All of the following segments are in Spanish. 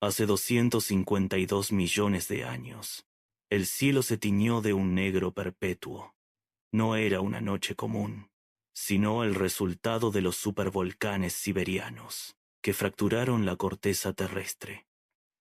Hace 252 millones de años, el cielo se tiñó de un negro perpetuo. No era una noche común, sino el resultado de los supervolcanes siberianos, que fracturaron la corteza terrestre.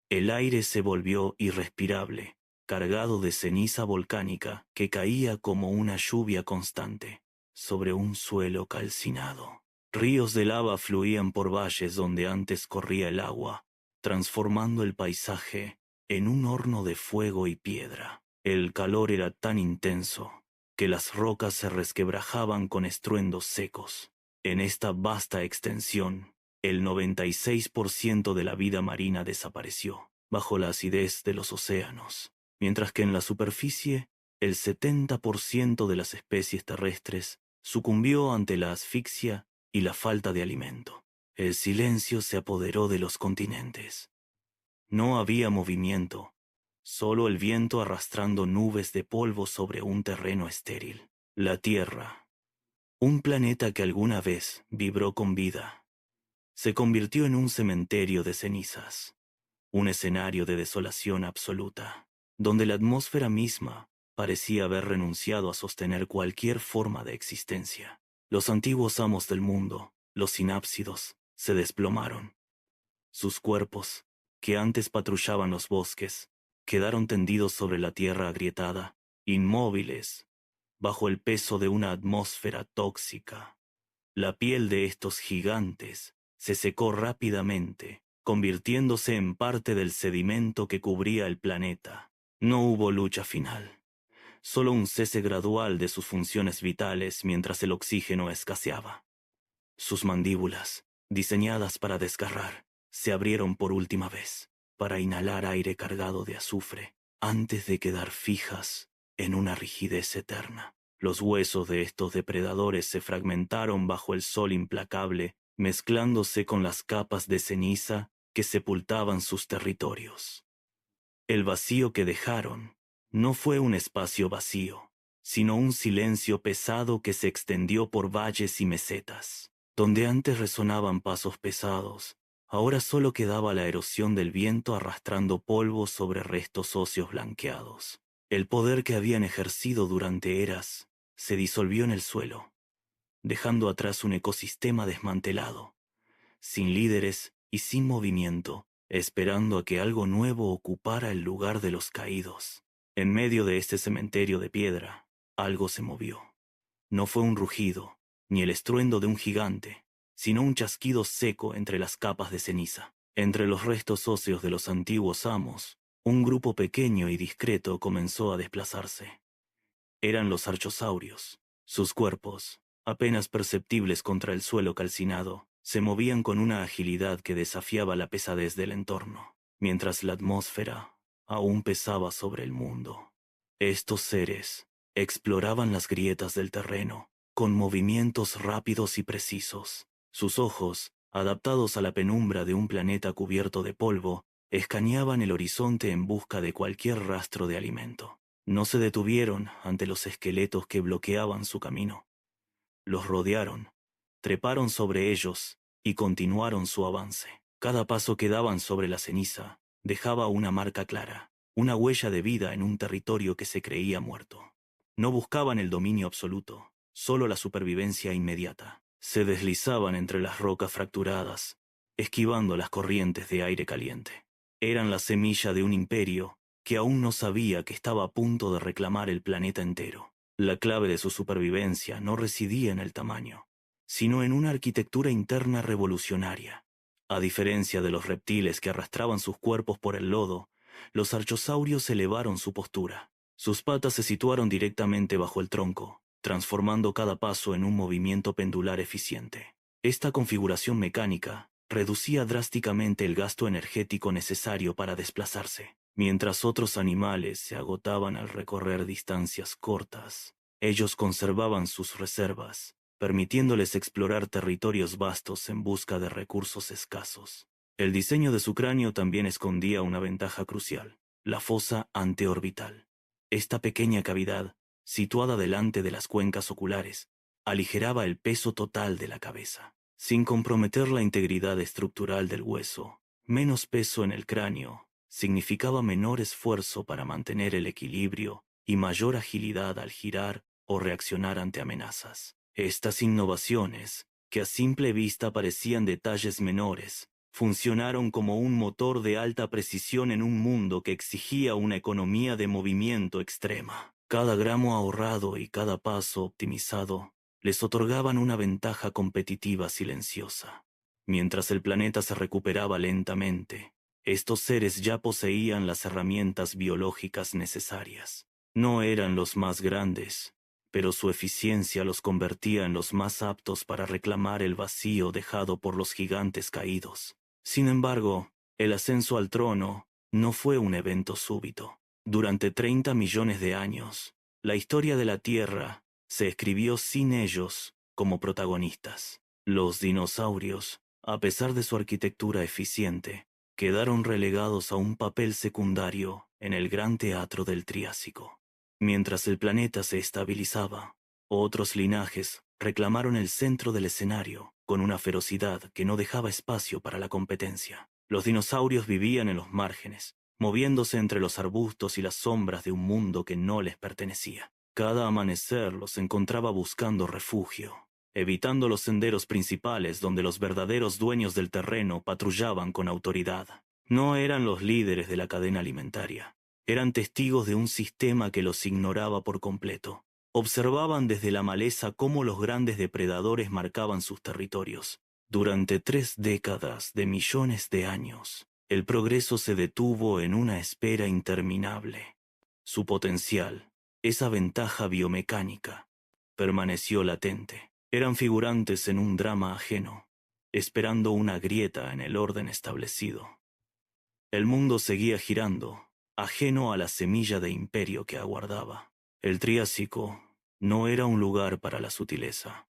El aire se volvió irrespirable, cargado de ceniza volcánica que caía como una lluvia constante sobre un suelo calcinado. Ríos de lava fluían por valles donde antes corría el agua, transformando el paisaje en un horno de fuego y piedra. El calor era tan intenso que las rocas se resquebrajaban con estruendos secos. En esta vasta extensión, el 96% de la vida marina desapareció bajo la acidez de los océanos, mientras que en la superficie, el 70% de las especies terrestres sucumbió ante la asfixia y la falta de alimento. El silencio se apoderó de los continentes. No había movimiento, solo el viento arrastrando nubes de polvo sobre un terreno estéril. La Tierra, un planeta que alguna vez vibró con vida, se convirtió en un cementerio de cenizas, un escenario de desolación absoluta, donde la atmósfera misma parecía haber renunciado a sostener cualquier forma de existencia. Los antiguos amos del mundo, los sinápsidos, se desplomaron. Sus cuerpos, que antes patrullaban los bosques, quedaron tendidos sobre la tierra agrietada, inmóviles, bajo el peso de una atmósfera tóxica. La piel de estos gigantes se secó rápidamente, convirtiéndose en parte del sedimento que cubría el planeta. No hubo lucha final, solo un cese gradual de sus funciones vitales mientras el oxígeno escaseaba. Sus mandíbulas, diseñadas para desgarrar, se abrieron por última vez, para inhalar aire cargado de azufre, antes de quedar fijas en una rigidez eterna. Los huesos de estos depredadores se fragmentaron bajo el sol implacable, mezclándose con las capas de ceniza que sepultaban sus territorios. El vacío que dejaron no fue un espacio vacío, sino un silencio pesado que se extendió por valles y mesetas. Donde antes resonaban pasos pesados, ahora solo quedaba la erosión del viento arrastrando polvo sobre restos óseos blanqueados. El poder que habían ejercido durante eras se disolvió en el suelo, dejando atrás un ecosistema desmantelado, sin líderes y sin movimiento, esperando a que algo nuevo ocupara el lugar de los caídos. En medio de este cementerio de piedra, algo se movió. No fue un rugido, ni el estruendo de un gigante, sino un chasquido seco entre las capas de ceniza. Entre los restos óseos de los antiguos amos, un grupo pequeño y discreto comenzó a desplazarse. Eran los archosaurios. Sus cuerpos, apenas perceptibles contra el suelo calcinado, se movían con una agilidad que desafiaba la pesadez del entorno, mientras la atmósfera aún pesaba sobre el mundo. Estos seres exploraban las grietas del terreno, con movimientos rápidos y precisos. Sus ojos, adaptados a la penumbra de un planeta cubierto de polvo, escaneaban el horizonte en busca de cualquier rastro de alimento. No se detuvieron ante los esqueletos que bloqueaban su camino. Los rodearon, treparon sobre ellos y continuaron su avance. Cada paso que daban sobre la ceniza dejaba una marca clara, una huella de vida en un territorio que se creía muerto. No buscaban el dominio absoluto, solo la supervivencia inmediata. Se deslizaban entre las rocas fracturadas, esquivando las corrientes de aire caliente. Eran la semilla de un imperio que aún no sabía que estaba a punto de reclamar el planeta entero. La clave de su supervivencia no residía en el tamaño, sino en una arquitectura interna revolucionaria. A diferencia de los reptiles que arrastraban sus cuerpos por el lodo, los archosaurios elevaron su postura. Sus patas se situaron directamente bajo el tronco, transformando cada paso en un movimiento pendular eficiente. Esta configuración mecánica reducía drásticamente el gasto energético necesario para desplazarse. Mientras otros animales se agotaban al recorrer distancias cortas, ellos conservaban sus reservas, permitiéndoles explorar territorios vastos en busca de recursos escasos. El diseño de su cráneo también escondía una ventaja crucial: la fosa anteorbital. Esta pequeña cavidad, situada delante de las cuencas oculares, aligeraba el peso total de la cabeza, sin comprometer la integridad estructural del hueso. Menos peso en el cráneo significaba menor esfuerzo para mantener el equilibrio y mayor agilidad al girar o reaccionar ante amenazas. Estas innovaciones, que a simple vista parecían detalles menores, funcionaron como un motor de alta precisión en un mundo que exigía una economía de movimiento extrema. Cada gramo ahorrado y cada paso optimizado les otorgaban una ventaja competitiva silenciosa. Mientras el planeta se recuperaba lentamente, estos seres ya poseían las herramientas biológicas necesarias. No eran los más grandes, pero su eficiencia los convertía en los más aptos para reclamar el vacío dejado por los gigantes caídos. Sin embargo, el ascenso al trono no fue un evento súbito. Durante 30 millones de años, la historia de la Tierra se escribió sin ellos como protagonistas. Los dinosaurios, a pesar de su arquitectura eficiente, quedaron relegados a un papel secundario en el gran teatro del Triásico. Mientras el planeta se estabilizaba, otros linajes reclamaron el centro del escenario con una ferocidad que no dejaba espacio para la competencia. Los dinosaurios vivían en los márgenes, moviéndose entre los arbustos y las sombras de un mundo que no les pertenecía. Cada amanecer los encontraba buscando refugio, evitando los senderos principales donde los verdaderos dueños del terreno patrullaban con autoridad. No eran los líderes de la cadena alimentaria. Eran testigos de un sistema que los ignoraba por completo. Observaban desde la maleza cómo los grandes depredadores marcaban sus territorios. Durante 3 décadas de millones de años, el progreso se detuvo en una espera interminable. Su potencial, esa ventaja biomecánica, permaneció latente. Eran figurantes en un drama ajeno, esperando una grieta en el orden establecido. El mundo seguía girando, ajeno a la semilla de imperio que aguardaba. El Triásico no era un lugar para la sutileza.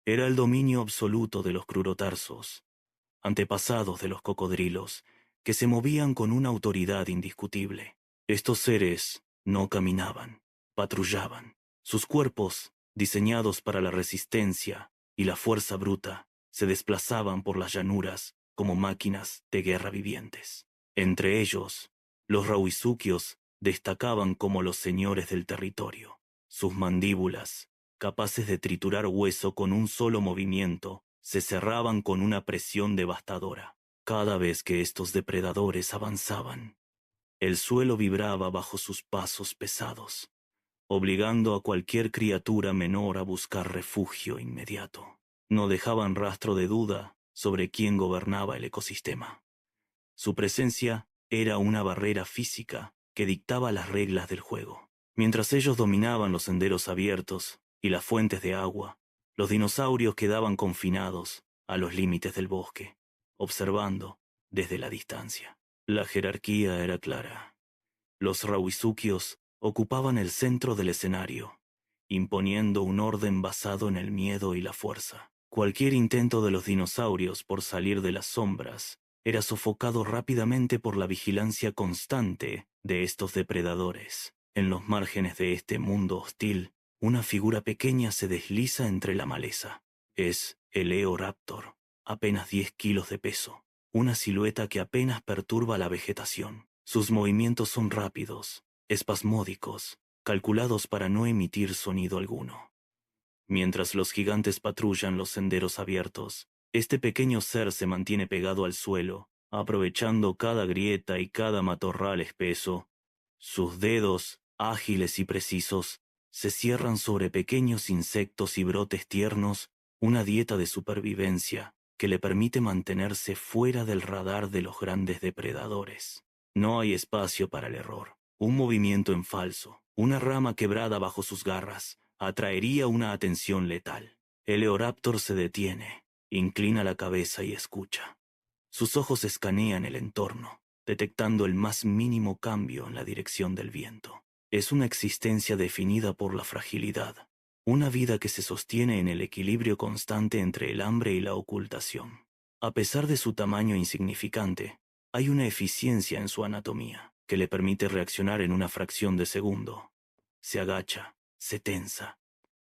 Era el dominio absoluto de los crurotarsos, antepasados de los cocodrilos, que se movían con una autoridad indiscutible. Estos seres no caminaban, patrullaban. Sus cuerpos, diseñados para la resistencia y la fuerza bruta, se desplazaban por las llanuras como máquinas de guerra vivientes. Entre ellos, los rauisuquios destacaban como los señores del territorio. Sus mandíbulas, capaces de triturar hueso con un solo movimiento, se cerraban con una presión devastadora. Cada vez que estos depredadores avanzaban, el suelo vibraba bajo sus pasos pesados, obligando a cualquier criatura menor a buscar refugio inmediato. No dejaban rastro de duda sobre quién gobernaba el ecosistema. Su presencia era una barrera física que dictaba las reglas del juego. Mientras ellos dominaban los senderos abiertos y las fuentes de agua, los dinosaurios quedaban confinados a los límites del bosque, observando desde la distancia. La jerarquía era clara. Los rauisuquios ocupaban el centro del escenario, imponiendo un orden basado en el miedo y la fuerza. Cualquier intento de los dinosaurios por salir de las sombras era sofocado rápidamente por la vigilancia constante de estos depredadores. En los márgenes de este mundo hostil, una figura pequeña se desliza entre la maleza. Es el Eoraptor, apenas 10 kilos de peso, una silueta que apenas perturba la vegetación. Sus movimientos son rápidos, espasmódicos, calculados para no emitir sonido alguno. Mientras los gigantes patrullan los senderos abiertos, este pequeño ser se mantiene pegado al suelo, aprovechando cada grieta y cada matorral espeso. Sus dedos, ágiles y precisos, se cierran sobre pequeños insectos y brotes tiernos, una dieta de supervivencia que le permite mantenerse fuera del radar de los grandes depredadores. No hay espacio para el error. Un movimiento en falso, una rama quebrada bajo sus garras, atraería una atención letal. El Eoraptor se detiene, inclina la cabeza y escucha. Sus ojos escanean el entorno, detectando el más mínimo cambio en la dirección del viento. Es una existencia definida por la fragilidad, una vida que se sostiene en el equilibrio constante entre el hambre y la ocultación. A pesar de su tamaño insignificante, hay una eficiencia en su anatomía que le permite reaccionar en una fracción de segundo. Se agacha, se tensa,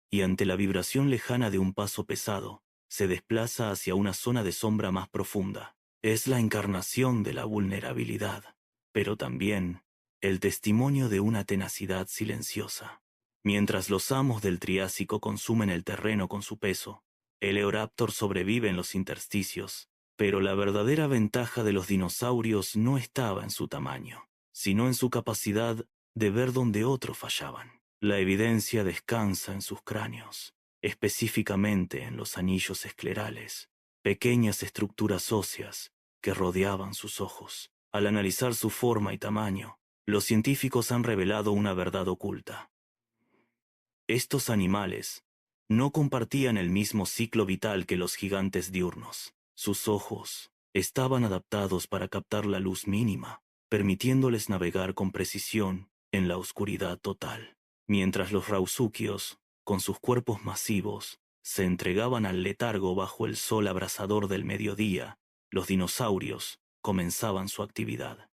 y ante la vibración lejana de un paso pesado, se desplaza hacia una zona de sombra más profunda, Es la encarnación de la vulnerabilidad, pero también el testimonio de una tenacidad silenciosa. Mientras los amos del Triásico consumen el terreno con su peso, el Eoraptor sobrevive en los intersticios, pero la verdadera ventaja de los dinosaurios no estaba en su tamaño, sino en su capacidad de ver donde otros fallaban. La evidencia descansa en sus cráneos, específicamente en los anillos esclerales, pequeñas estructuras óseas que rodeaban sus ojos. Al analizar su forma y tamaño, los científicos han revelado una verdad oculta. Estos animales no compartían el mismo ciclo vital que los gigantes diurnos. Sus ojos estaban adaptados para captar la luz mínima, permitiéndoles navegar con precisión en la oscuridad total. Mientras los rausuquios, con sus cuerpos masivos, se entregaban al letargo bajo el sol abrasador del mediodía, los dinosaurios comenzaban su actividad.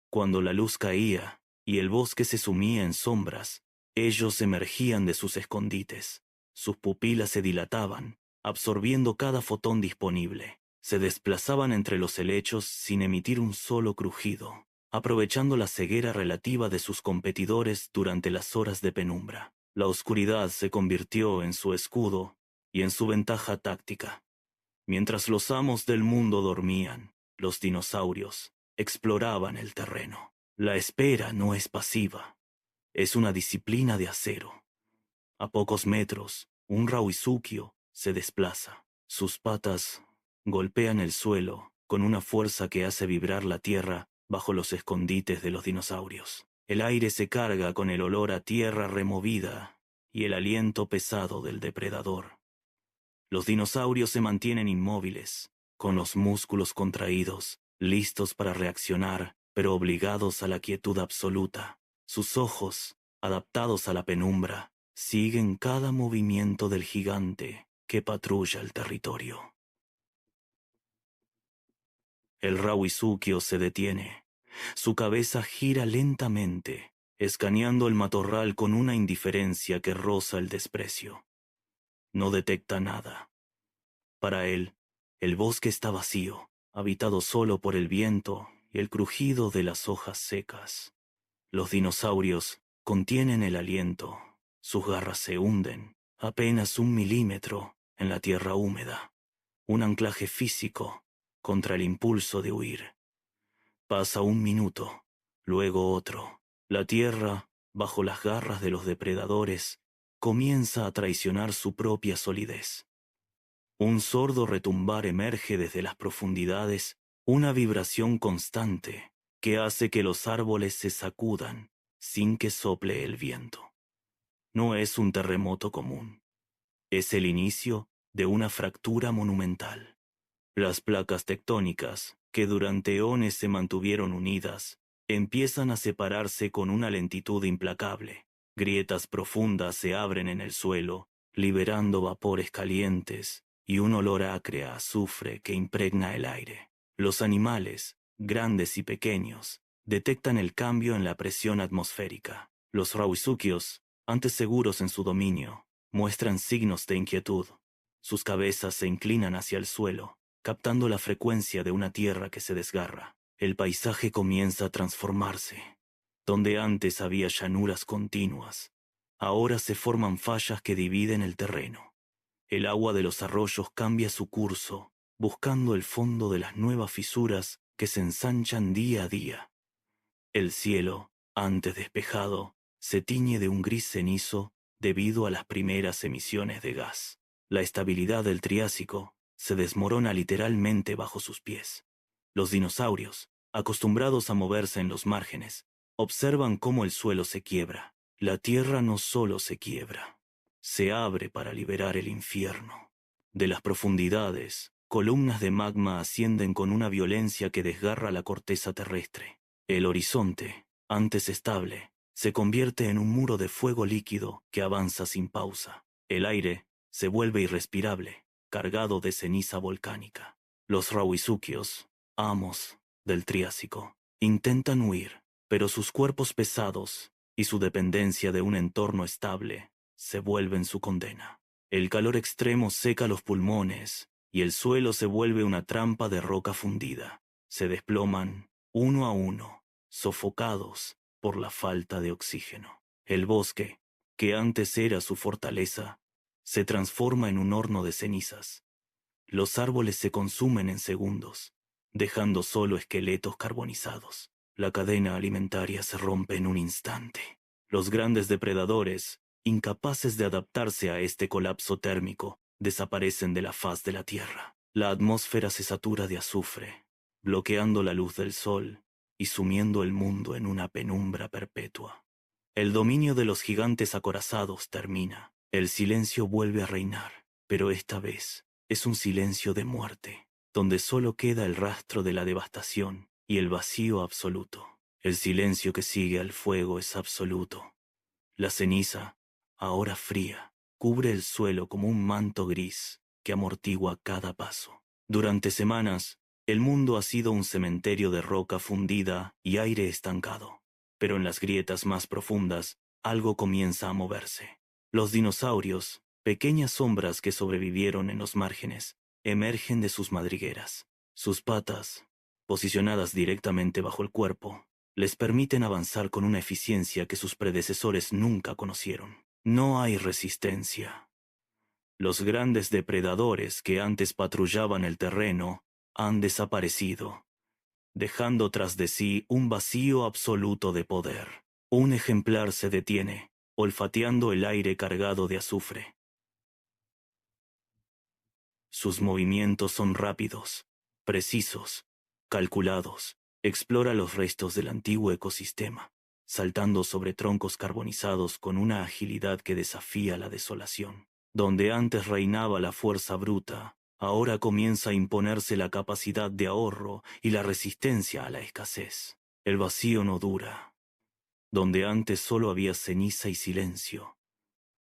Cuando la luz caía y el bosque se sumía en sombras, ellos emergían de sus escondites. Sus pupilas se dilataban, absorbiendo cada fotón disponible. Se desplazaban entre los helechos sin emitir un solo crujido, aprovechando la ceguera relativa de sus competidores durante las horas de penumbra. La oscuridad se convirtió en su escudo y en su ventaja táctica. Mientras los amos del mundo dormían, los dinosaurios exploraban el terreno. La espera no es pasiva, es una disciplina de acero. A pocos metros, un rauisuquio se desplaza. Sus patas golpean el suelo con una fuerza que hace vibrar la tierra bajo los escondites de los dinosaurios. El aire se carga con el olor a tierra removida y el aliento pesado del depredador. Los dinosaurios se mantienen inmóviles, con los músculos contraídos, listos para reaccionar, pero obligados a la quietud absoluta. Sus ojos, adaptados a la penumbra, siguen cada movimiento del gigante que patrulla el territorio. El rauisuquio se detiene. Su cabeza gira lentamente, escaneando el matorral con una indiferencia que roza el desprecio. No detecta nada. Para él, el bosque está vacío, habitado solo por el viento y el crujido de las hojas secas. Los dinosaurios contienen el aliento, sus garras se hunden, apenas 1 milímetro, en la tierra húmeda. Un anclaje físico contra el impulso de huir. Pasa 1 minuto, luego otro. La tierra, bajo las garras de los depredadores, comienza a traicionar su propia solidez. Un sordo retumbar emerge desde las profundidades, una vibración constante que hace que los árboles se sacudan sin que sople el viento. No es un terremoto común. Es el inicio de una fractura monumental. Las placas tectónicas, que durante eones se mantuvieron unidas, empiezan a separarse con una lentitud implacable. Grietas profundas se abren en el suelo, liberando vapores calientes y un olor acre a azufre que impregna el aire. Los animales, grandes y pequeños, detectan el cambio en la presión atmosférica. Los rauisuquios, antes seguros en su dominio, muestran signos de inquietud. Sus cabezas se inclinan hacia el suelo, captando la frecuencia de una tierra que se desgarra. El paisaje comienza a transformarse. Donde antes había llanuras continuas, ahora se forman fallas que dividen el terreno. El agua de los arroyos cambia su curso, buscando el fondo de las nuevas fisuras que se ensanchan día a día. El cielo, antes despejado, se tiñe de un gris cenizo debido a las primeras emisiones de gas. La estabilidad del Triásico se desmorona literalmente bajo sus pies. Los dinosaurios, acostumbrados a moverse en los márgenes, observan cómo el suelo se quiebra. La tierra no solo se quiebra, se abre para liberar el infierno. De las profundidades, columnas de magma ascienden con una violencia que desgarra la corteza terrestre. El horizonte, antes estable, se convierte en un muro de fuego líquido que avanza sin pausa. El aire se vuelve irrespirable, cargado de ceniza volcánica. Los rauisuquios, amos del Triásico, intentan huir, pero sus cuerpos pesados y su dependencia de un entorno estable se vuelven su condena. El calor extremo seca los pulmones y el suelo se vuelve una trampa de roca fundida. Se desploman, uno a uno, sofocados por la falta de oxígeno. El bosque, que antes era su fortaleza, se transforma en un horno de cenizas. Los árboles se consumen en segundos, dejando solo esqueletos carbonizados. La cadena alimentaria se rompe en un instante. Los grandes depredadores, incapaces de adaptarse a este colapso térmico, desaparecen de la faz de la Tierra. La atmósfera se satura de azufre, bloqueando la luz del sol y sumiendo el mundo en una penumbra perpetua. El dominio de los gigantes acorazados termina. El silencio vuelve a reinar, pero esta vez es un silencio de muerte, donde solo queda el rastro de la devastación y el vacío absoluto. El silencio que sigue al fuego es absoluto. La ceniza, ahora fría, cubre el suelo como un manto gris que amortigua cada paso. Durante semanas, el mundo ha sido un cementerio de roca fundida y aire estancado. Pero en las grietas más profundas, algo comienza a moverse. Los dinosaurios, pequeñas sombras que sobrevivieron en los márgenes, emergen de sus madrigueras. Sus patas, posicionadas directamente bajo el cuerpo, les permiten avanzar con una eficiencia que sus predecesores nunca conocieron. No hay resistencia. Los grandes depredadores que antes patrullaban el terreno han desaparecido, dejando tras de sí un vacío absoluto de poder. Un ejemplar se detiene, olfateando el aire cargado de azufre. Sus movimientos son rápidos, precisos, calculados. Explora los restos del antiguo ecosistema, saltando sobre troncos carbonizados con una agilidad que desafía la desolación. Donde antes reinaba la fuerza bruta, ahora comienza a imponerse la capacidad de ahorro y la resistencia a la escasez. El vacío no dura. Donde antes solo había ceniza y silencio,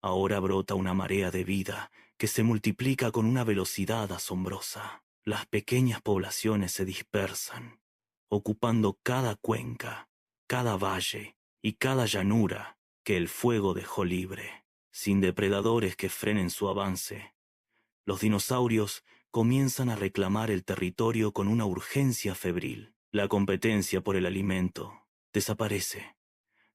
ahora brota una marea de vida que se multiplica con una velocidad asombrosa. Las pequeñas poblaciones se dispersan, ocupando cada cuenca, cada valle y cada llanura que el fuego dejó libre. Sin depredadores que frenen su avance, los dinosaurios comienzan a reclamar el territorio con una urgencia febril. La competencia por el alimento desaparece,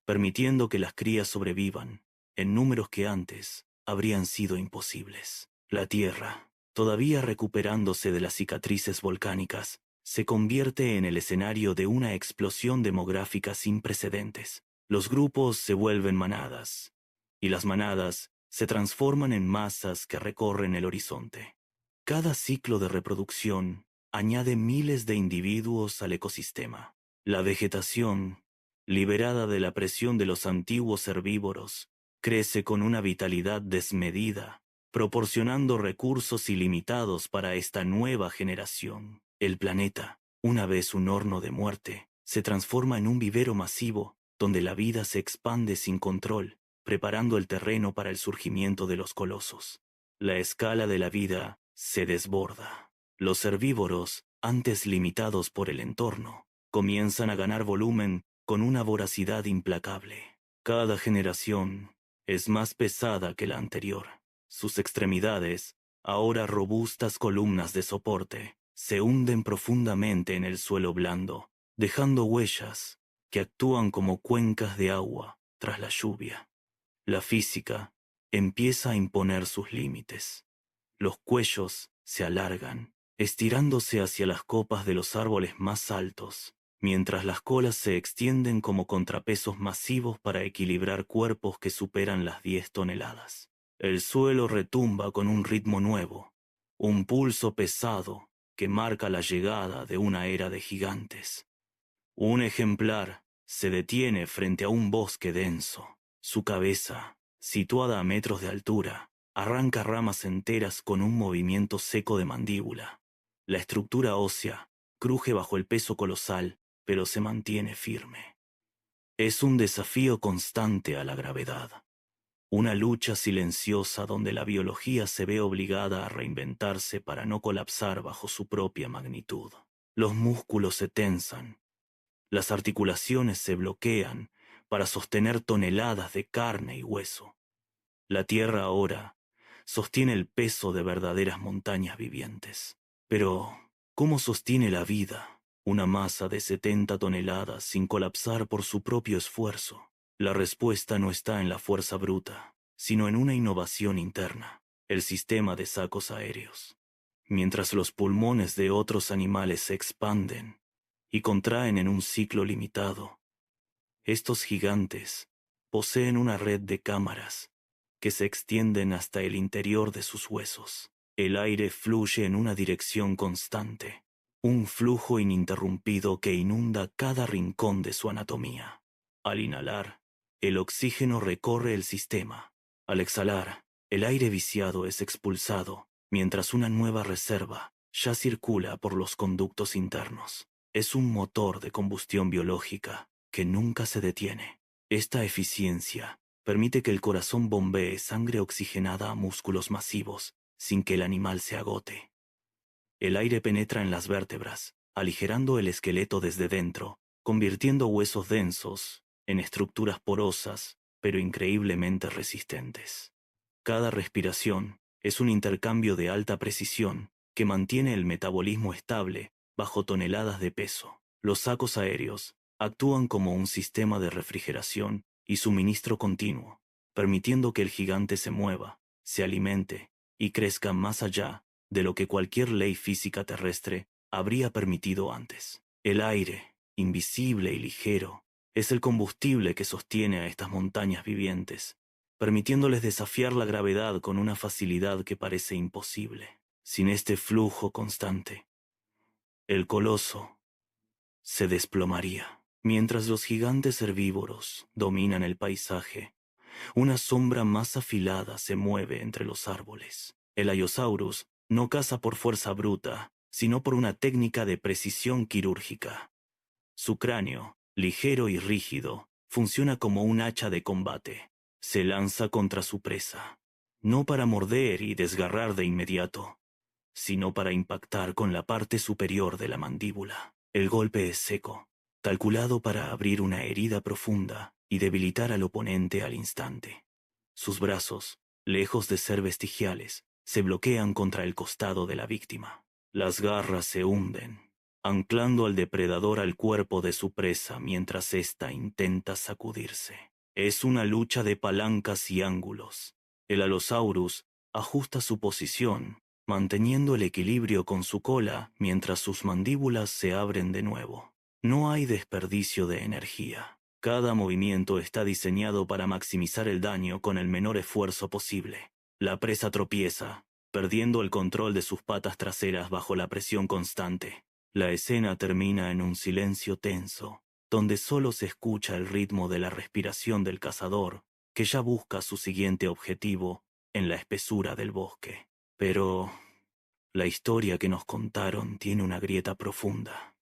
permitiendo que las crías sobrevivan en números que antes habrían sido imposibles. La Tierra, todavía recuperándose de las cicatrices volcánicas, se convierte en el escenario de una explosión demográfica sin precedentes. Los grupos se vuelven manadas, y las manadas se transforman en masas que recorren el horizonte. Cada ciclo de reproducción añade miles de individuos al ecosistema. La vegetación, liberada de la presión de los antiguos herbívoros, crece con una vitalidad desmedida, proporcionando recursos ilimitados para esta nueva generación. El planeta, una vez un horno de muerte, se transforma en un vivero masivo donde la vida se expande sin control, preparando el terreno para el surgimiento de los colosos. La escala de la vida se desborda. Los herbívoros, antes limitados por el entorno, comienzan a ganar volumen con una voracidad implacable. Cada generación es más pesada que la anterior. Sus extremidades, ahora robustas columnas de soporte, se hunden profundamente en el suelo blando, dejando huellas que actúan como cuencas de agua tras la lluvia. La física empieza a imponer sus límites. Los cuellos se alargan, estirándose hacia las copas de los árboles más altos, mientras las colas se extienden como contrapesos masivos para equilibrar cuerpos que superan las 10 toneladas. El suelo retumba con un ritmo nuevo, un pulso pesado que marca la llegada de una era de gigantes. Un ejemplar se detiene frente a un bosque denso. Su cabeza, situada a metros de altura, arranca ramas enteras con un movimiento seco de mandíbula. La estructura ósea cruje bajo el peso colosal, pero se mantiene firme. Es un desafío constante a la gravedad. Una lucha silenciosa donde la biología se ve obligada a reinventarse para no colapsar bajo su propia magnitud. Los músculos se tensan, las articulaciones se bloquean para sostener toneladas de carne y hueso. La Tierra ahora sostiene el peso de verdaderas montañas vivientes. Pero, ¿cómo sostiene la vida una masa de 70 toneladas sin colapsar por su propio esfuerzo? La respuesta no está en la fuerza bruta, sino en una innovación interna, el sistema de sacos aéreos. Mientras los pulmones de otros animales se expanden y contraen en un ciclo limitado, estos gigantes poseen una red de cámaras que se extienden hasta el interior de sus huesos. El aire fluye en una dirección constante, un flujo ininterrumpido que inunda cada rincón de su anatomía. Al inhalar, el oxígeno recorre el sistema. Al exhalar, el aire viciado es expulsado, mientras una nueva reserva ya circula por los conductos internos. Es un motor de combustión biológica que nunca se detiene. Esta eficiencia permite que el corazón bombee sangre oxigenada a músculos masivos sin que el animal se agote. El aire penetra en las vértebras, aligerando el esqueleto desde dentro, convirtiendo huesos densos en estructuras porosas, pero increíblemente resistentes. Cada respiración es un intercambio de alta precisión que mantiene el metabolismo estable bajo toneladas de peso. Los sacos aéreos actúan como un sistema de refrigeración y suministro continuo, permitiendo que el gigante se mueva, se alimente y crezca más allá de lo que cualquier ley física terrestre habría permitido antes. El aire, invisible y ligero, es el combustible que sostiene a estas montañas vivientes, permitiéndoles desafiar la gravedad con una facilidad que parece imposible. Sin este flujo constante, el coloso se desplomaría. Mientras los gigantes herbívoros dominan el paisaje, una sombra más afilada se mueve entre los árboles. El Allosaurus no caza por fuerza bruta, sino por una técnica de precisión quirúrgica. Su cráneo, ligero y rígido, funciona como un hacha de combate. Se lanza contra su presa, no para morder y desgarrar de inmediato, sino para impactar con la parte superior de la mandíbula. El golpe es seco, calculado para abrir una herida profunda y debilitar al oponente al instante. Sus brazos, lejos de ser vestigiales, se bloquean contra el costado de la víctima. Las garras se hunden, anclando al depredador al cuerpo de su presa mientras ésta intenta sacudirse. Es una lucha de palancas y ángulos. El Allosaurus ajusta su posición, manteniendo el equilibrio con su cola mientras sus mandíbulas se abren de nuevo. No hay desperdicio de energía. Cada movimiento está diseñado para maximizar el daño con el menor esfuerzo posible. La presa tropieza, perdiendo el control de sus patas traseras bajo la presión constante. La escena termina en un silencio tenso, donde solo se escucha el ritmo de la respiración del cazador, que ya busca su siguiente objetivo en la espesura del bosque. Pero la historia que nos contaron tiene una grieta profunda.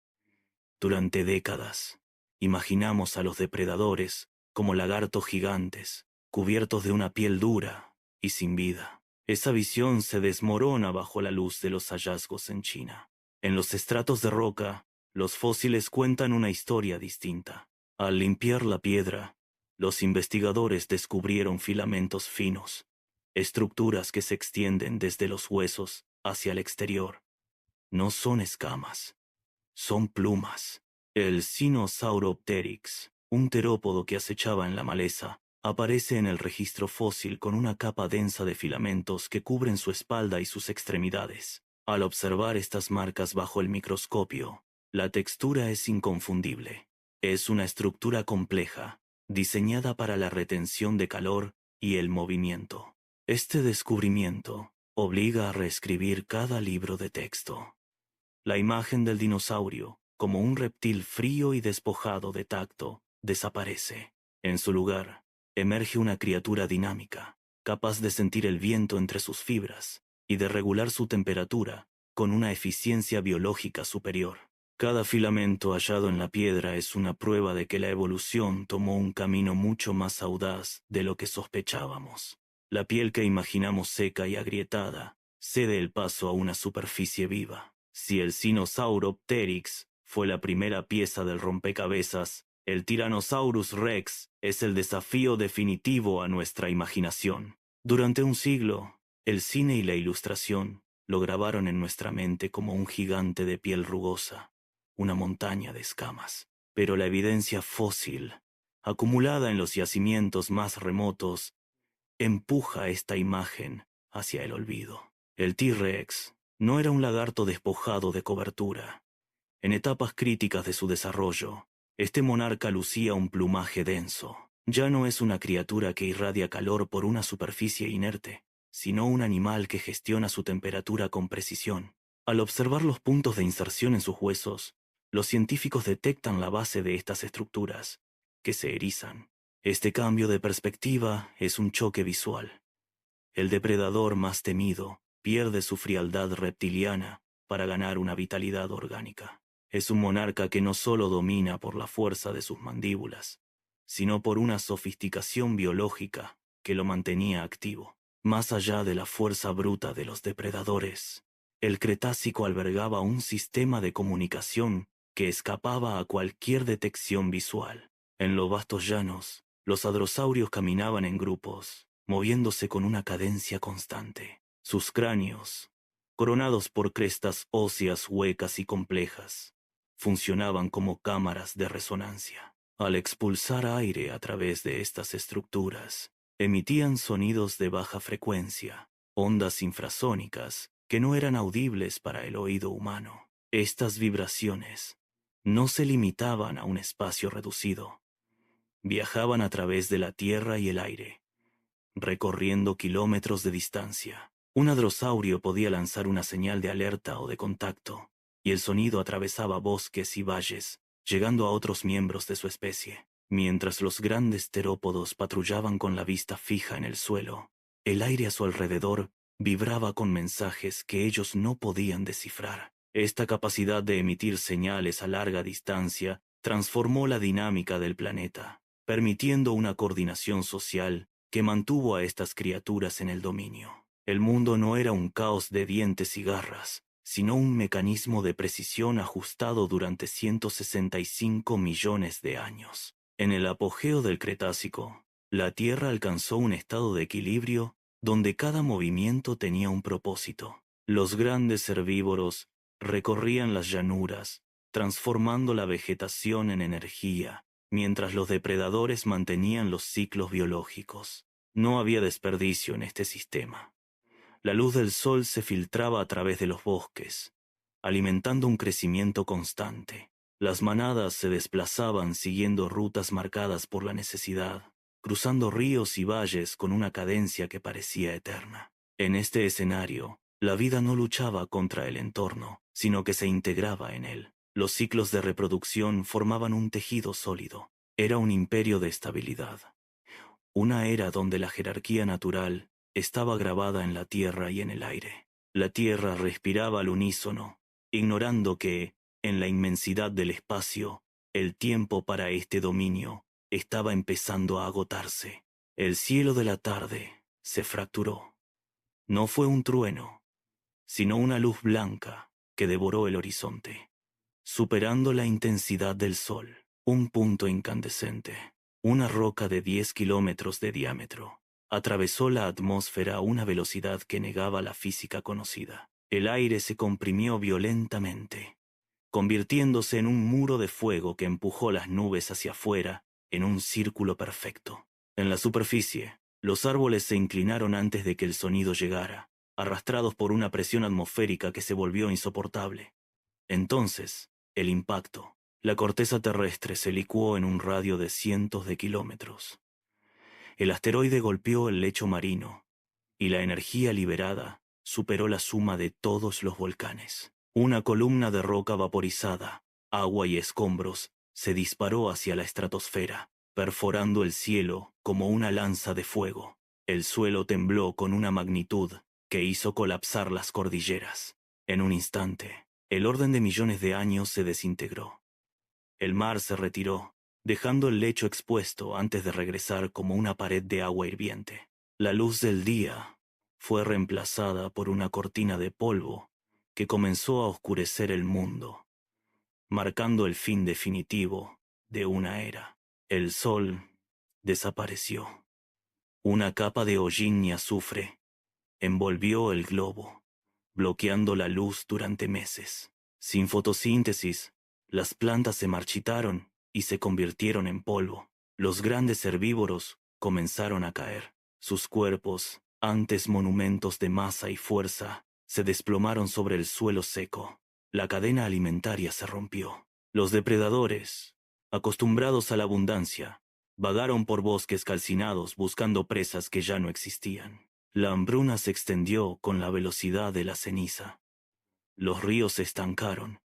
Durante décadas, imaginamos a los depredadores como lagartos gigantes, cubiertos de una piel dura y sin vida. Esa visión se desmorona bajo la luz de los hallazgos en China. En los estratos de roca, los fósiles cuentan una historia distinta. Al limpiar la piedra, los investigadores descubrieron filamentos finos, estructuras que se extienden desde los huesos hacia el exterior. No son escamas, son plumas. El Sinosauropteryx, un terópodo que acechaba en la maleza, aparece en el registro fósil con una capa densa de filamentos que cubren su espalda y sus extremidades. Al observar estas marcas bajo el microscopio, la textura es inconfundible. Es una estructura compleja, diseñada para la retención de calor y el movimiento. Este descubrimiento obliga a reescribir cada libro de texto. La imagen del dinosaurio, como un reptil frío y despojado de tacto, desaparece. En su lugar, emerge una criatura dinámica, capaz de sentir el viento entre sus fibras y de regular su temperatura con una eficiencia biológica superior. Cada filamento hallado en la piedra es una prueba de que la evolución tomó un camino mucho más audaz de lo que sospechábamos. La piel que imaginamos seca y agrietada cede el paso a una superficie viva. Si el Sinosauropteryx fue la primera pieza del rompecabezas, el Tyrannosaurus Rex es el desafío definitivo a nuestra imaginación. Durante un siglo, El cine y la ilustración lo grabaron en nuestra mente como un gigante de piel rugosa, una montaña de escamas. Pero la evidencia fósil, acumulada en los yacimientos más remotos, empuja esta imagen hacia el olvido. El T-Rex no era un lagarto despojado de cobertura. En etapas críticas de su desarrollo, este monarca lucía un plumaje denso. Ya no es una criatura que irradia calor por una superficie inerte, sino un animal que gestiona su temperatura con precisión. Al observar los puntos de inserción en sus huesos, los científicos detectan la base de estas estructuras, que se erizan. Este cambio de perspectiva es un choque visual. El depredador más temido pierde su frialdad reptiliana para ganar una vitalidad orgánica. Es un monarca que no solo domina por la fuerza de sus mandíbulas, sino por una sofisticación biológica que lo mantenía activo. Más allá de la fuerza bruta de los depredadores, el Cretácico albergaba un sistema de comunicación que escapaba a cualquier detección visual. En los vastos llanos, los hadrosaurios caminaban en grupos, moviéndose con una cadencia constante. Sus cráneos, coronados por crestas óseas huecas y complejas, funcionaban como cámaras de resonancia. Al expulsar aire a través de estas estructuras, emitían sonidos de baja frecuencia, ondas infrasónicas que no eran audibles para el oído humano. Estas vibraciones no se limitaban a un espacio reducido. Viajaban a través de la tierra y el aire, recorriendo kilómetros de distancia. Un hadrosaurio podía lanzar una señal de alerta o de contacto, y el sonido atravesaba bosques y valles, llegando a otros miembros de su especie. Mientras los grandes terópodos patrullaban con la vista fija en el suelo, el aire a su alrededor vibraba con mensajes que ellos no podían descifrar. Esta capacidad de emitir señales a larga distancia transformó la dinámica del planeta, permitiendo una coordinación social que mantuvo a estas criaturas en el dominio. El mundo no era un caos de dientes y garras, sino un mecanismo de precisión ajustado durante 165 millones de años. En el apogeo del Cretácico, la Tierra alcanzó un estado de equilibrio donde cada movimiento tenía un propósito. Los grandes herbívoros recorrían las llanuras, transformando la vegetación en energía, mientras los depredadores mantenían los ciclos biológicos. No había desperdicio en este sistema. La luz del sol se filtraba a través de los bosques, alimentando un crecimiento constante. Las manadas se desplazaban siguiendo rutas marcadas por la necesidad, cruzando ríos y valles con una cadencia que parecía eterna. En este escenario, la vida no luchaba contra el entorno, sino que se integraba en él. Los ciclos de reproducción formaban un tejido sólido. Era un imperio de estabilidad. Una era donde la jerarquía natural estaba grabada en la tierra y en el aire. La tierra respiraba al unísono, ignorando que, en la inmensidad del espacio, el tiempo para este dominio estaba empezando a agotarse. El cielo de la tarde se fracturó. No fue un trueno, sino una luz blanca que devoró el horizonte, superando la intensidad del sol. Un punto incandescente, una roca de 10 kilómetros de diámetro, atravesó la atmósfera a una velocidad que negaba la física conocida. El aire se comprimió violentamente, convirtiéndose en un muro de fuego que empujó las nubes hacia afuera en un círculo perfecto. En la superficie, los árboles se inclinaron antes de que el sonido llegara, arrastrados por una presión atmosférica que se volvió insoportable. Entonces, el impacto. La corteza terrestre se licuó en un radio de cientos de kilómetros. El asteroide golpeó el lecho marino, y la energía liberada superó la suma de todos los volcanes. Una columna de roca vaporizada, agua y escombros se disparó hacia la estratosfera, perforando el cielo como una lanza de fuego. El suelo tembló con una magnitud que hizo colapsar las cordilleras. En un instante, el orden de millones de años se desintegró. El mar se retiró, dejando el lecho expuesto antes de regresar como una pared de agua hirviente. La luz del día fue reemplazada por una cortina de polvo que comenzó a oscurecer el mundo, marcando el fin definitivo de una era. El sol desapareció. Una capa de hollín y azufre envolvió el globo, bloqueando la luz durante meses. Sin fotosíntesis, las plantas se marchitaron y se convirtieron en polvo. Los grandes herbívoros comenzaron a caer. Sus cuerpos, antes monumentos de masa y fuerza, se desplomaron sobre el suelo seco. La cadena alimentaria se rompió. Los depredadores, acostumbrados a la abundancia, vagaron por bosques calcinados buscando presas que ya no existían. La hambruna se extendió con la velocidad de la ceniza. Los ríos se estancaron.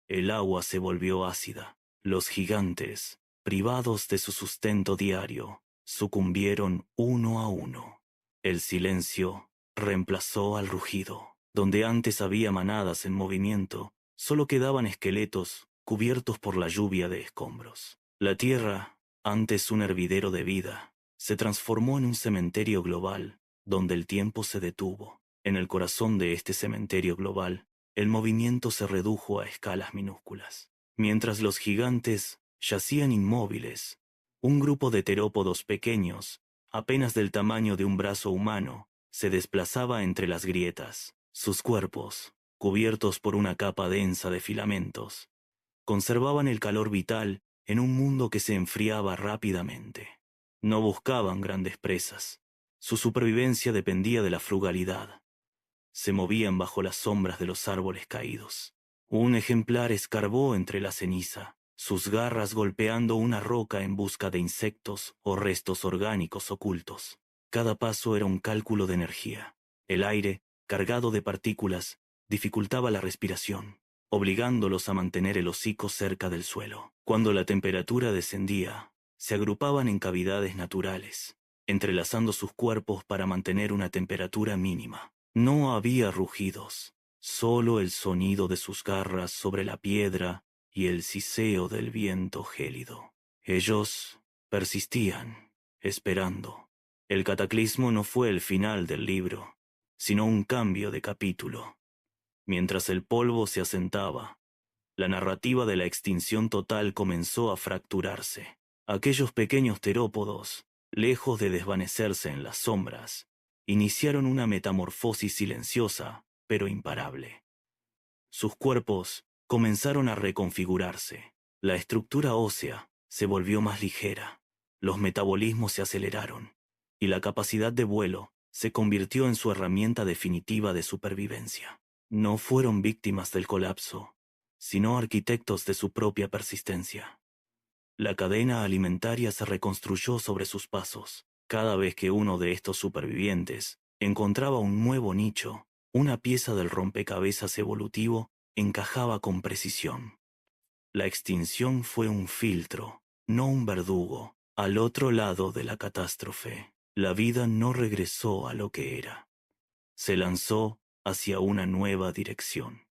El agua se volvió ácida. Los gigantes, privados de su sustento diario, sucumbieron uno a uno. El silencio reemplazó al rugido. Donde antes había manadas en movimiento, solo quedaban esqueletos cubiertos por la lluvia de escombros. La tierra, antes un hervidero de vida, se transformó en un cementerio global, donde el tiempo se detuvo. En el corazón de este cementerio global, el movimiento se redujo a escalas minúsculas. Mientras los gigantes yacían inmóviles, un grupo de terópodos pequeños, apenas del tamaño de un brazo humano, se desplazaba entre las grietas. Sus cuerpos, cubiertos por una capa densa de filamentos, conservaban el calor vital en un mundo que se enfriaba rápidamente. No buscaban grandes presas. Su supervivencia dependía de la frugalidad. Se movían bajo las sombras de los árboles caídos. Un ejemplar escarbó entre la ceniza, sus garras golpeando una roca en busca de insectos o restos orgánicos ocultos. Cada paso era un cálculo de energía. El aire, cargado de partículas, dificultaba la respiración, obligándolos a mantener el hocico cerca del suelo. Cuando la temperatura descendía, se agrupaban en cavidades naturales, entrelazando sus cuerpos para mantener una temperatura mínima. No había rugidos, solo el sonido de sus garras sobre la piedra y el siseo del viento gélido. Ellos persistían, esperando. El cataclismo no fue el final del libro, sino un cambio de capítulo. Mientras el polvo se asentaba, la narrativa de la extinción total comenzó a fracturarse. Aquellos pequeños terópodos, lejos de desvanecerse en las sombras, iniciaron una metamorfosis silenciosa, pero imparable. Sus cuerpos comenzaron a reconfigurarse. La estructura ósea se volvió más ligera, los metabolismos se aceleraron, y la capacidad de vuelo se convirtió en su herramienta definitiva de supervivencia. No fueron víctimas del colapso, sino arquitectos de su propia persistencia. La cadena alimentaria se reconstruyó sobre sus pasos. Cada vez que uno de estos supervivientes encontraba un nuevo nicho, una pieza del rompecabezas evolutivo encajaba con precisión. La extinción fue un filtro, no un verdugo. Al otro lado de la catástrofe, la vida no regresó a lo que era. Se lanzó hacia una nueva dirección.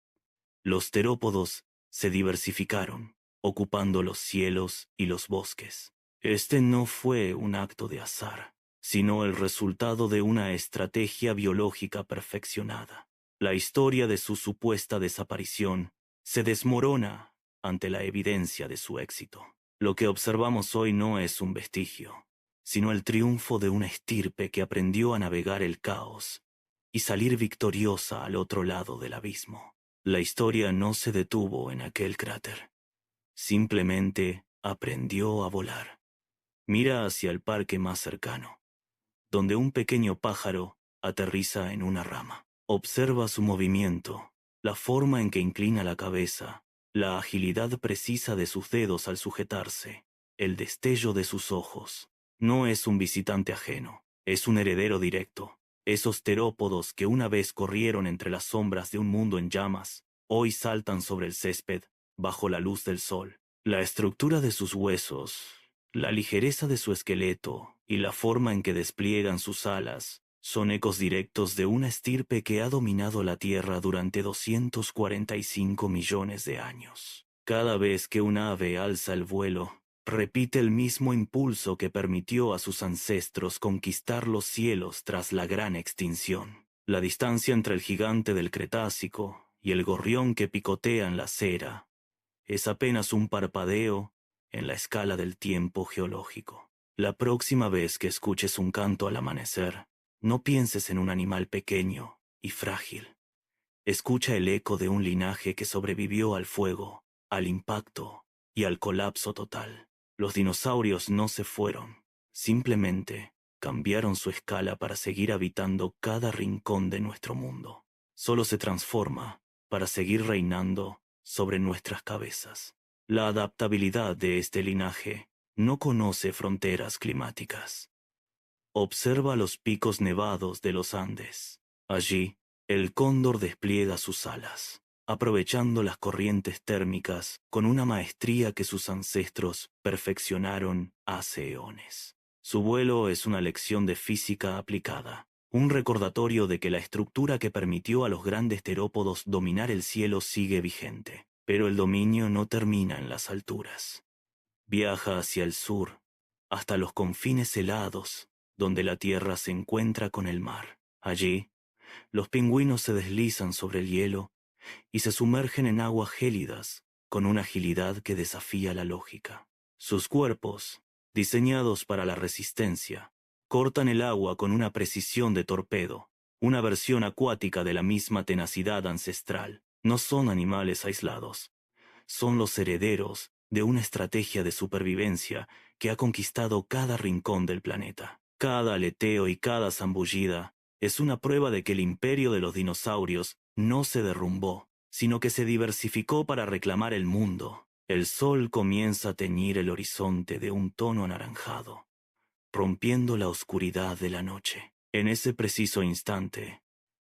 Los terópodos se diversificaron, ocupando los cielos y los bosques. Este no fue un acto de azar, sino el resultado de una estrategia biológica perfeccionada. La historia de su supuesta desaparición se desmorona ante la evidencia de su éxito. Lo que observamos hoy no es un vestigio, sino el triunfo de una estirpe que aprendió a navegar el caos y salir victoriosa al otro lado del abismo. La historia no se detuvo en aquel cráter. Simplemente aprendió a volar. Mira hacia el parque más cercano, donde un pequeño pájaro aterriza en una rama. Observa su movimiento, la forma en que inclina la cabeza, la agilidad precisa de sus dedos al sujetarse, el destello de sus ojos. No es un visitante ajeno, es un heredero directo. Esos terópodos que una vez corrieron entre las sombras de un mundo en llamas, hoy saltan sobre el césped, bajo la luz del sol. La estructura de sus huesos, la ligereza de su esqueleto y la forma en que despliegan sus alas son ecos directos de una estirpe que ha dominado la Tierra durante 245 millones de años. Cada vez que un ave alza el vuelo, repite el mismo impulso que permitió a sus ancestros conquistar los cielos tras la gran extinción. La distancia entre el gigante del Cretácico y el gorrión que picotea en la acera es apenas un parpadeo en la escala del tiempo geológico. La próxima vez que escuches un canto al amanecer, No pienses en un animal pequeño y frágil. Escucha el eco de un linaje que sobrevivió al fuego, al impacto y al colapso total. Los dinosaurios no se fueron, simplemente cambiaron su escala para seguir habitando cada rincón de nuestro mundo. Solo se transforma para seguir reinando sobre nuestras cabezas. La adaptabilidad de este linaje no conoce fronteras climáticas. Observa los picos nevados de los Andes. Allí, el cóndor despliega sus alas, aprovechando las corrientes térmicas con una maestría que sus ancestros perfeccionaron hace eones. Su vuelo es una lección de física aplicada, un recordatorio de que la estructura que permitió a los grandes terópodos dominar el cielo sigue vigente. Pero el dominio no termina en las alturas. Viaja hacia el sur, hasta los confines helados, donde la tierra se encuentra con el mar. Allí, los pingüinos se deslizan sobre el hielo y se sumergen en aguas gélidas con una agilidad que desafía la lógica. Sus cuerpos, diseñados para la resistencia, cortan el agua con una precisión de torpedo, una versión acuática de la misma tenacidad ancestral. No son animales aislados, son los herederos de una estrategia de supervivencia que ha conquistado cada rincón del planeta. Cada aleteo y cada zambullida es una prueba de que el imperio de los dinosaurios no se derrumbó, sino que se diversificó para reclamar el mundo. El sol comienza a teñir el horizonte de un tono anaranjado, rompiendo la oscuridad de la noche. En ese preciso instante,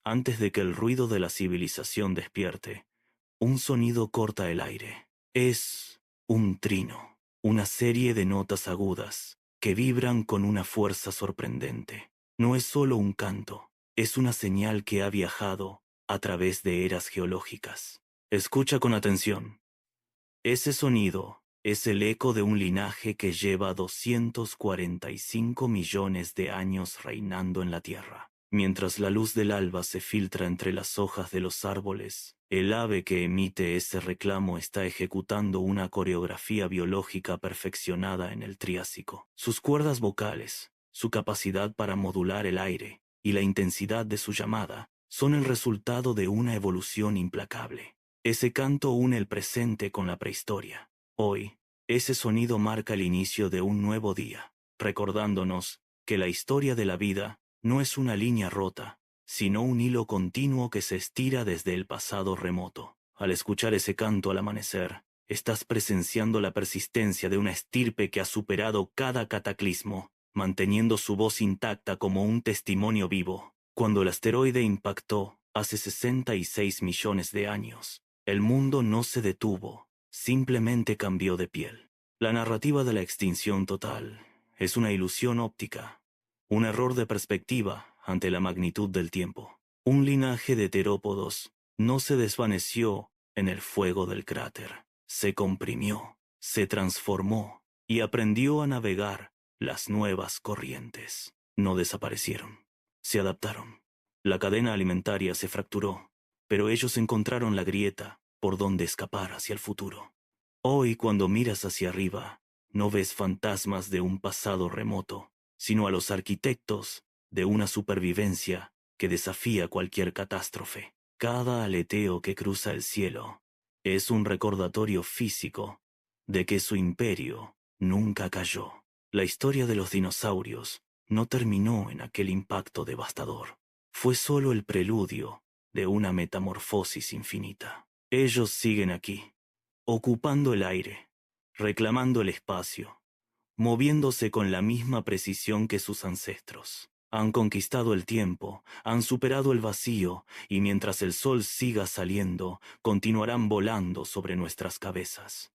antes de que el ruido de la civilización despierte, un sonido corta el aire. Es un trino, una serie de notas agudas que vibran con una fuerza sorprendente. No es solo un canto, es una señal que ha viajado a través de eras geológicas. Escucha con atención. Ese sonido es el eco de un linaje que lleva 245 millones de años reinando en la Tierra. Mientras la luz del alba se filtra entre las hojas de los árboles, el ave que emite ese reclamo está ejecutando una coreografía biológica perfeccionada en el Triásico. Sus cuerdas vocales, su capacidad para modular el aire y la intensidad de su llamada son el resultado de una evolución implacable. Ese canto une el presente con la prehistoria. Hoy, ese sonido marca el inicio de un nuevo día, recordándonos que la historia de la vida no es una línea rota, sino un hilo continuo que se estira desde el pasado remoto. Al escuchar ese canto al amanecer, estás presenciando la persistencia de una estirpe que ha superado cada cataclismo, manteniendo su voz intacta como un testimonio vivo. Cuando el asteroide impactó hace 66 millones de años, el mundo no se detuvo, simplemente cambió de piel. La narrativa de la extinción total es una ilusión óptica, un error de perspectiva ante la magnitud del tiempo. Un linaje de terópodos no se desvaneció en el fuego del cráter, se comprimió, se transformó y aprendió a navegar las nuevas corrientes. No desaparecieron, se adaptaron. La cadena alimentaria se fracturó, pero ellos encontraron la grieta por donde escapar hacia el futuro. Hoy, cuando miras hacia arriba, no ves fantasmas de un pasado remoto, sino a los arquitectos de una supervivencia que desafía cualquier catástrofe. Cada aleteo que cruza el cielo es un recordatorio físico de que su imperio nunca cayó. La historia de los dinosaurios no terminó en aquel impacto devastador. Fue solo el preludio de una metamorfosis infinita. Ellos siguen aquí, ocupando el aire, reclamando el espacio, moviéndose con la misma precisión que sus ancestros. Han conquistado el tiempo, han superado el vacío, y mientras el sol siga saliendo, continuarán volando sobre nuestras cabezas.